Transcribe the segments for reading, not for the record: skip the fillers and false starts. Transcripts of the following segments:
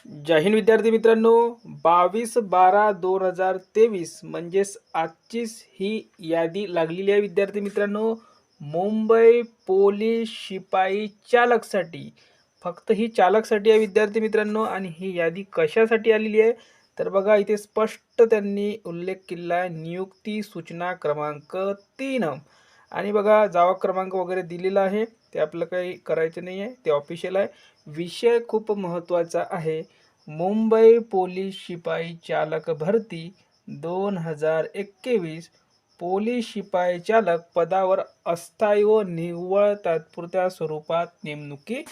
जय हिंद विद्यार्थी मित्रांनो, 22/12/2023 म्हणजेच आजचीच ही यादी लागलेली आहे विद्यार्थी मित्रांनो. मुंबई पोलीस शिपाई चालकसाठी, फक्त ही चालकसाठी आहे विद्यार्थी मित्रांनो. आणि ही यादी कशासाठी आलेली आहे तर बघा, इथे स्पष्ट त्यांनी उल्लेख केला आहे, नियुक्ती सूचना क्रमांक 3. आणि बघा, जावा क्रमांक वगैरे दिलेला आहे, ते आपलं काही करायचं नाही आहे, ते ऑफिशियल आहे. विषय खूप महत्त्वाचा आहे. मुंबई पोलीस शिपाई चालक भरती 2021. पोलीस शिपाई चालक पदावर अस्थायी व निव्वळ तात्पुरत्या स्वरूपात नेमणुकी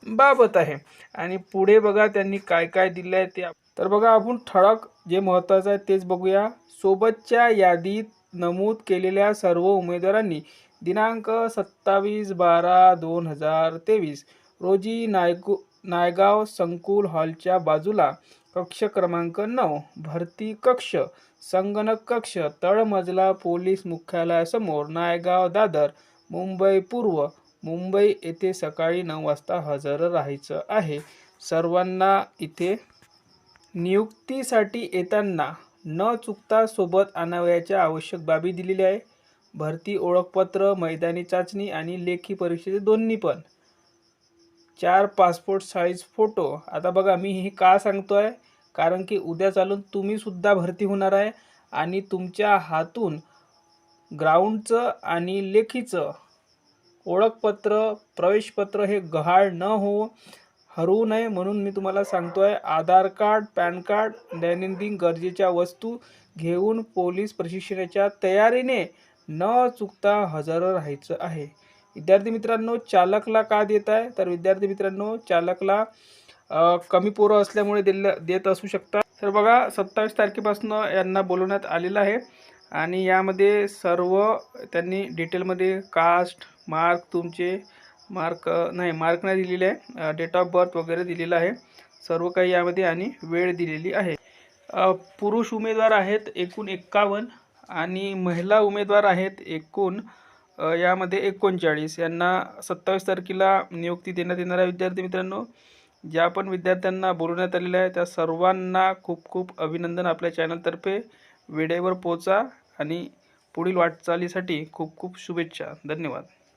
बाबत आहे. आणि पुढे बघा त्यांनी काय काय दिलं आहे ते. तर बघा, आपण ठळक जे महत्त्वाचं आहे तेच बघूया. सोबतच्या यादीत नमूद केलेल्या सर्व उमेदवारांनी दिनांक 27/12/2023 रोजी नायगाव संकुल हॉलच्या बाजूला कक्ष क्रमांक 9 भरती कक्ष संगणक कक्ष तळमजला पोलीस मुख्यालयासमोर नायगाव दादर मुंबई पूर्व मुंबई येथे सकाळी 9 वाजता हजर राहायचं आहे. सर्वांना इथे नियुक्तीसाठी येताना न चुकता सोबत आणावयाच्या आवश्यक बाबी दिलेल्या आहे. भरती ओळखपत्र, मैदानी चाचणी आणि लेखी परीक्षेचे दोन्ही पण. 4 पासपोर्ट साईज फोटो. आता बघा, मी हे का सांगतोय, कारण की उद्या चालून तुम्ही सुद्धा भरती होणार आहे आणि तुमच्या हातून ग्राउंडचं आणि लेखीचं ओळखपत्र, प्रवेशपत्र हे गहाळ न हरवू नये म्हणून मी तुम्हाला सांगतोय. आधार कार्ड, पॅन कार्ड, दैनंदिन गरजेच्या वस्तू घेऊन पोलीस प्रशिक्षणाच्या तयारीने न चुकता हजर राहायचं आहे. विद्यार्थी मित्रांनो, चालकला का देत आहे तर विद्यार्थी मित्रांनो, चालकला कमी पोरं असल्यामुळे देत असू शकतात. तर बघा, 27 तारखेपासून यांना बोलवण्यात आलेलं आहे. आणि यामध्ये सर्व त्यांनी डिटेलमध्ये कास्ट, मार्क, तुमचे मार्क नाही दिलेले आहे, डेट ऑफ बर्थ वगैरे दिलेलं आहे, सर्व काही यामध्ये, आणि वेळ दिलेली आहे. पुरुष उमेदवार आहेत एकूण 51 आणि महिला उमेदवार आहेत एकूण यामध्ये 39. यांना 27 तारखेला नियुक्ती देण्यात येणार आहे. विद्यार्थी मित्रांनो, ज्या पण विद्यार्थ्यांना बोलवण्यात आलेलं आहे त्या सर्वांना खूप खूप अभिनंदन. आपल्या चॅनलतर्फे वेळेवर पोहोचा आणि पुढील वाटचालीसाठी खूप खूप शुभेच्छा. धन्यवाद.